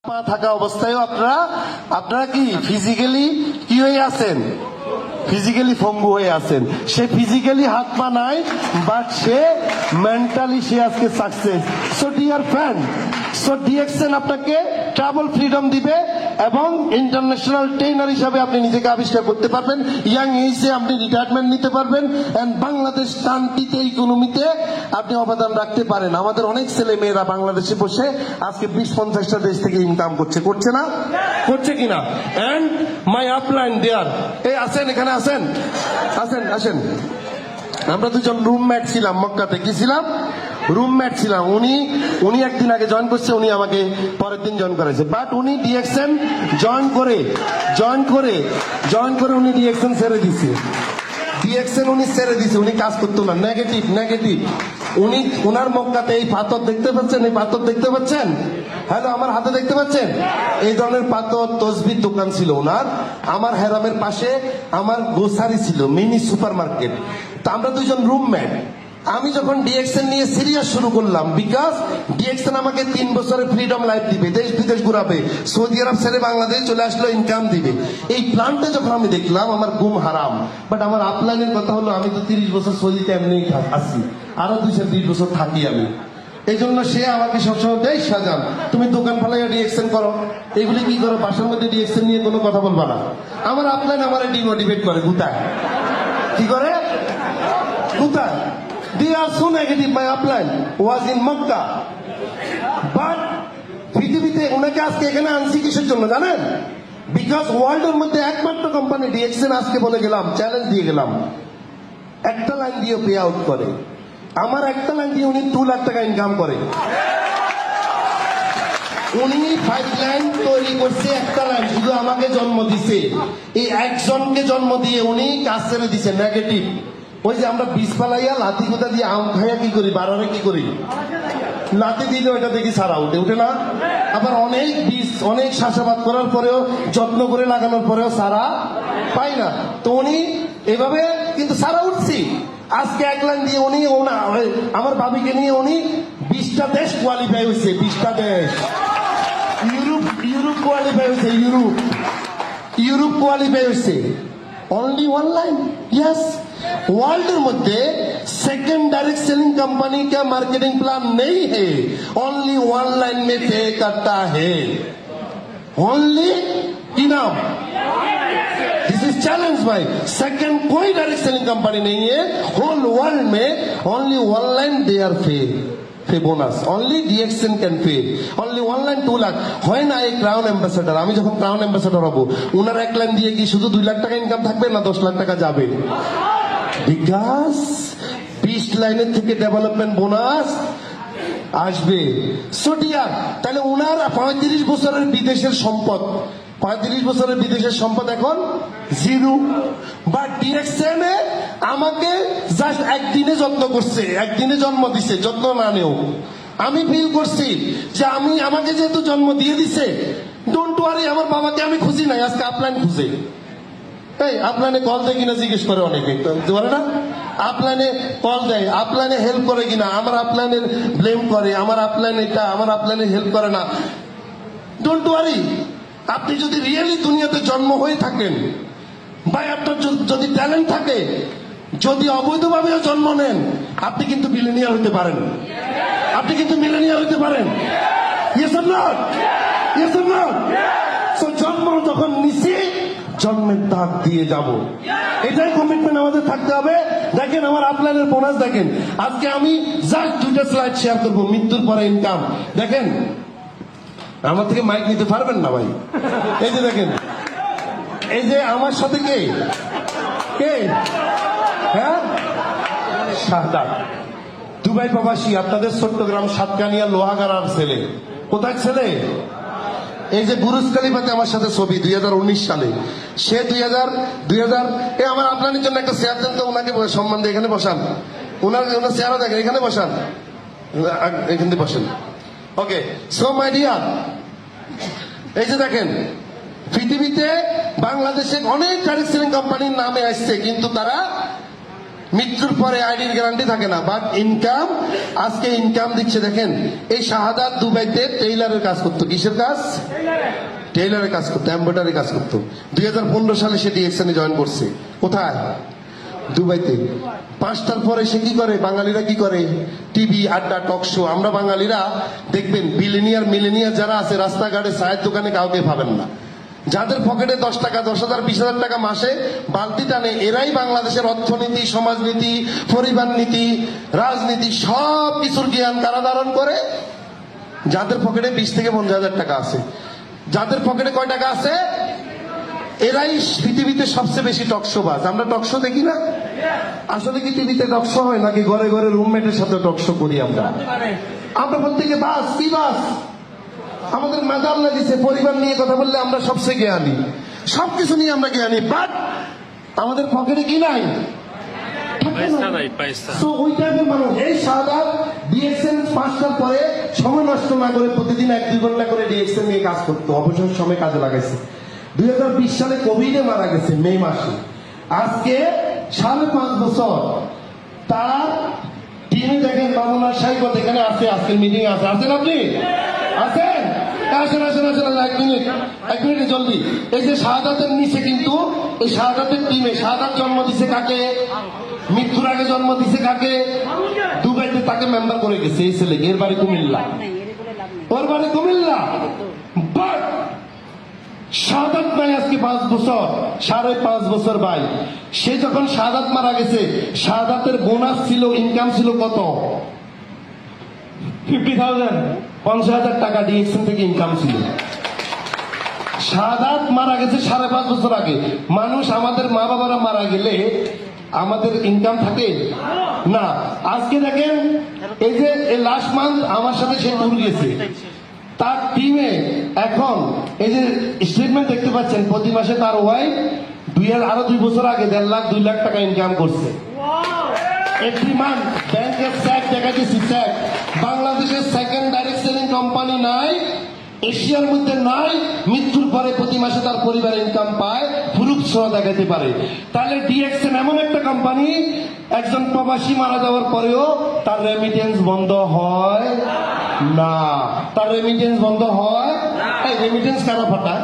থাকা অবস্থায় আপনারা কি ফিজিক্যালি কি হয়ে আছেন? ফিজিক্যালি পঙ্গু হয়ে আছেন। সে ফিজিক্যালি হাত পা নাই, বাট সে মেন্টালি সে আজকে success. So dear friend, so DXN আপনাকে ট্রাভেল ফ্রিডম দিবে এবং ইন্টারন্যাশনাল ট্রেনার হিসাবে আপনি নিজেকে আবিষ্কার করতে পারবেন। ইয়াং এজে আপনি রিটায়ারমেন্ট নিতে পারবেন এন্ড বাংলাদেশ শান্তিতে ইকোনমিতে আপনি অবদান রাখতে পারেন। আমাদের অনেক ছেলে মেয়েরা বাংলাদেশে বসে আজকে 20-50টা দেশ থেকে ইনকাম করছে না? করছে কিনা? এন্ড মাই আপলাইন দেয়ার এই আছেন, এখানে আসেন। আমরা দুজন রুমমেট ছিলাম মক্কাতে। কি ছিলাম? রুমমেট ছিলাম। উনি একদিন আগে জয়েন করছে, উনি আমাকে পরের দিন জয়েন করেছে। বাট উনি ডিএক্সএন জয়েন করে উনি ডিএক্সএন ছেড়ে দিছে। উনি কাজ করতো না। নেগেটিভ। উনার মক্কাতে এই পাথর দেখতে পাচ্ছেন? হ্যালো, আমার হাতে দেখতে পাচ্ছেন? এই ধরনের পাথর তসবির দোকান ছিল ওনার। আমার হেরামের পাশে আমার গ্রোসারি ছিল, মিনি সুপার মার্কেট। তা আমরা দুজন রুমমেট। আমি যখন ডিএক্সএন নিয়ে সিরিয়াস শুরু করলাম, বিকজ ডিএক্সএন আমাকে 3 বছরের ফ্রিডম লাইফ দিবে, দেশ বিদেশ ঘুরাবে, সৌদি আরব ছেড়ে বাংলাদেশ চলে আসলো, ইনকাম দিবে। এই প্ল্যানটা যখন আমি দেখলাম আমার ঘুম হারাম। বাট আমার আপলাইনের কথা হলো, আমি তো 30 বছর সৌদিতে এমনি আছি, আরো 2-3 বছর থাকি আমি। এই জন্য সে আমাকে সবসময় দেয়, সাজান তুমি দোকান ফালাইয়া ডিএক্সএন করো, এগুলি কি করো, বাসার মধ্যে ডিএক্সএন নিয়ে কোনো কথা বলবা না। আমার আপলাইন আমার ডিমোটিভেট করে, গুতায় কি করে, গুতায়। They are so negative. My upline was in Makkah. But পৃথিবীতে ওনাকে আজকে এখানে আনছি কিসের জন্য জানেন? বিকজ ওয়ার্ল্ডের মধ্যে একমাত্র কোম্পানি ডিএক্সএন আজকে বলে গেলাম, চ্যালেঞ্জ দিয়ে গেলাম, একটা লাইন দিয়ে পে আউট করে। আমার একটা লাইন দিয়ে উনি 2 লাখ টাকা ইনকাম করে। উনি 5 লাইন তৈরি করছে, একটা লাইন শুধু আমাকে জন্ম দিছে। এই একজনকে জন্ম দিয়ে উনি কাজ ছেড়ে দিছে। নেগেটিভ। ওই যে আমরা বীজ পালাইয়া লাথি কোথা দিয়ে আম খাইয়া কি করি, বারোরে কি করি, লাথি দিলে ওইটা দেখি সারা উঠে না। আবার অনেক বীজ, অনেক চাষাবাদ করার পরেও, যত্ন করে লাগানোর পরেও সারা পাই না। তো উনি এভাবে কিন্তু সারা উঠছি। আজকে এক লাইন দিয়ে উনি আমার ভাবিকে নিয়ে উনি 20টা দেশ কোয়ালিফাই হয়েছে। 20টা দেশ, ইউরোপ কোয়ালিফাই হয়েছে, ইউরোপ কোয়ালিফাই হয়েছে। Only 1 line. ইয়েস, वर्ल्ड मध्य सेकंड डायरेक्ट सेलिंग कंपनी का मार्केटिंग प्लान नहीं है, ओनली 1 लाइन में पे करता है। ओनली की नाम, दिस इज चैलेंज भाई। सेकंड कोई डायरेक्ट सेलिंग कंपनी नहीं है होल वर्ल्ड में, ओनली 1 लाइन दे आर पे bonus, only DXN can pay, only 1 line 2 lakh. হয় না এই ক্রাউন অ্যাম্বাসেডর, আমি যখন ক্রাউন অ্যাম্বাসেডর হব, উনার এক লাইন দিয়ে কি শুধু 2 লাখ টাকা ইনকাম থাকবে না 10 লাখ টাকা যাবে? বিকাশ 20 লাইনের থেকে ডেভেলপমেন্ট বোনাস আসবে। সোটিয়ার তাহলে উনার 35 বছরের বিদেশের সম্পদ, 35 বছরের বিদেশের সম্পদ এখন 0। বা ডিএক্সএন আমাকে জাস্ট একদিনে যত্ন করছে, একদিনে জন্ম দিছে, যত্ন না নেও। আমি ফিল করছি যে আমাকে যেহেতু জন্ম দিয়ে দিছে, ডোন্ট ওয়ারি, আমার বাবাকে আমি খুঁজি নাই, আজকে আপলাইন খুঁজে। এই আপলাইনে কল দেয় কিনা জিজ্ঞেস করে অনেকে, বলে না আপলাইনে কল দেয়, আপলাইনে হেল্প করে কিনা, আমার আপলাইনের ব্লেম করে, আমার আপলাইন এটা, আমার আপলাইনে হেল্প করে না। ডোন্ট ওয়ারি, আপনি যদি রিয়েলি দুনিয়াতে জন্ম হয়ে থাকেন, ভাই আপনার যদি ট্যালেন্ট থাকে, যদি অবৈধভাবেও জন্ম নেন, আপনি কিন্তু মিলেনিয়ার হতে পারেন, আপনি কিন্তু মিলেনিয়ার হতে পারেন। Yes or not? Yes or not? So জন্ম যখন নিছি, জন্মের দাগ দিয়ে যাব, এটাই কমিটমেন্ট আমাদের থাকতে হবে। দেখেন আমার আপলাইনের বোনাস দেখেন। আজকে আমি জাস্ট 2টা স্লাইড শেয়ার করবো, মৃত্যুর পরে ইনকাম। দেখেন, আমার থেকে মাইক নিতে পারবেন না ভাই। এই যে দেখেন, এই যে আমার সাথে কে কে হ্যাঁ, শাহাদাত, দুবাই প্রবাসী, আপনাদের চট্টগ্রাম সাতকানিয়া লোহাগাড়ার ছেলে। কোথায় ছেলে? এই যে বুরুজ খলিফাতে আমার সাথে ছবি 2019 সালে। সে 2000 আমার আপনার জন্য একটা চেয়ার দেন তো, ওনাকে সম্মান দিয়ে এখানে বসান। ওনার চেয়ারও দেখেন, এখানে বসান, এখানে বসেন। ওকে, সো মাই ডিয়ার, এই যে দেখেন, পৃথিবীতে বাংলাদেশে অনেক ডাইরেক্ট সেলিং কোম্পানির নামে আসছে, কিন্তু তারা মৃত্যুর পরে আইডির গ্যারান্টি থাকে না, বাট ইনকাম, আজকে ইনকাম দিচ্ছে। দেখেন এই শাহাদাত দুবাইতে টেইলারের কাজ করতো। কিসের কাজ? টেইলারের কাজ করতো, এমব্রয়ডারি কাজ করতো। 2015 সালে সে ডিএক্সএন এ জয়েন করছে। কোথায়? দুবাইতে। 5টার পরে সে কি করে? বাঙালিরা কি করে? টিভি, আড্ডা, টক শো। আমরা বাঙালিরা দেখবেন বিলিনিয়ার মিলেনিয়ার যারা আছে রাস্তাঘাটে চায়ের দোকানে কাউকে পাবেন না। যাদের পকেটে 10 টাকা, 10,000, 20,000 টাকা মাসে বালতি টানে, এরাই বাংলাদেশের অর্থনীতি, সমাজনীতি, পরিবার নীতি, রাজনীতি সব কিছুর জ্ঞান কারা ধারণ করে? যাদের পকেটে 20 থেকে 50,000 টাকা আছে। যাদের পকেটে কয় টাকা আছে? এরাই পৃথিবীতে সবচেয়ে বেশি টকশোবাজ। আমরা টকশো দেখি না? আসলে কি টিভিতে টকশো হয় নাকি ঘরে ঘরে রুমমেটের সাথে টকশো করি আমরা? আমরা প্রত্যেকে বাস, কি বাস? আমাদের মেধাল লাগিয়েছে। পরিবার নিয়ে কথা বললে আমরা সবচেয়ে জ্ঞানী, সবকিছু নিয়ে আমরা জ্ঞানী, বাট আমাদের পকেটে কি নাই? So, ওই টাইপের মানুষ। এই শাহাদাত ডিএক্সএন 5টার পরে সময় নষ্ট না করে প্রতিদিন 1-2 ঘন্টা করে ডিএক্সএন নিয়ে কাজ করতো, অবসর সময় কাজে লাগাইছে। 2020 সালে কোভিডে মারা গেছে মে মাসে। আজকে 5.5 বছর তার টিমে দেখেন মামুনার সাহেব এখানে আছে, আজকের মিটিং আছে। আছেন আপনি? আছেন? আসেন আসেন আসেন, 1 মিনিট জলদি। এই যে শাহাদাতের নিচে কিন্তু এই শাহাদাতের টিমে শাহাদাত জন্ম দিছে কাকে? মৃত্যুর আগে জন্ম দিছে কাকে? দুবাইতে তাকে মেম্বার করে গেছে এই ছেলেকে। এর বাড়ি কুমিল্লা, ওর বাড়ি কুমিল্লা। বাট শাহাদাত নাই আজকে 5 বছর, 5.5 বছর ভাই। সে যখন শাহাদাত মারা গেছে, শাহাদাতের বোনাস ছিল, ইনকাম ছিল কত? 50,000, 50,000 টাকা ডিএক্সএন থেকে ইনকাম ছিল। শাহাদাত মারা গেছে 5.5 বছর আগে। মানুষ, আমাদের মা বাবারা মারা গেলে আমাদের ইনকাম থাকে না। আজকে দেখেন এই যে লাস্ট মান্থ আমার সাথে সে ট্যুর গেছে, তার টিমে এখন এই যে স্টেটমেন্ট দেখতে পাচ্ছেন, প্রতি মাসে তার ওয়াইফ আরো 2 বছর আগে 1.5 লাখ 2 লাখ টাকা ইনকাম করছে। একটি মান ব্যাংকের স্যাক দেখা গেছে, স্যাক বাংলাদেশের সেকেন্ড ডাইরেক্ট সেলিং কোম্পানি নাই, এশিয়ার মধ্যে নাই। মৃত্যুর পরে প্রতি মাসে তার পরিবার ইনকাম পায়, প্রুফ সহ দেখাতে পারে। তাহলে ডিএক্সএন এমন একটা কোম্পানি, একজন প্রবাসী মারা যাওয়ার পরেও তার রেমিটেন্স বন্ধ হয় না। তার রেমিটেন্স বন্ধ হয়? এই রেমিটেন্স কারা পাঠায়?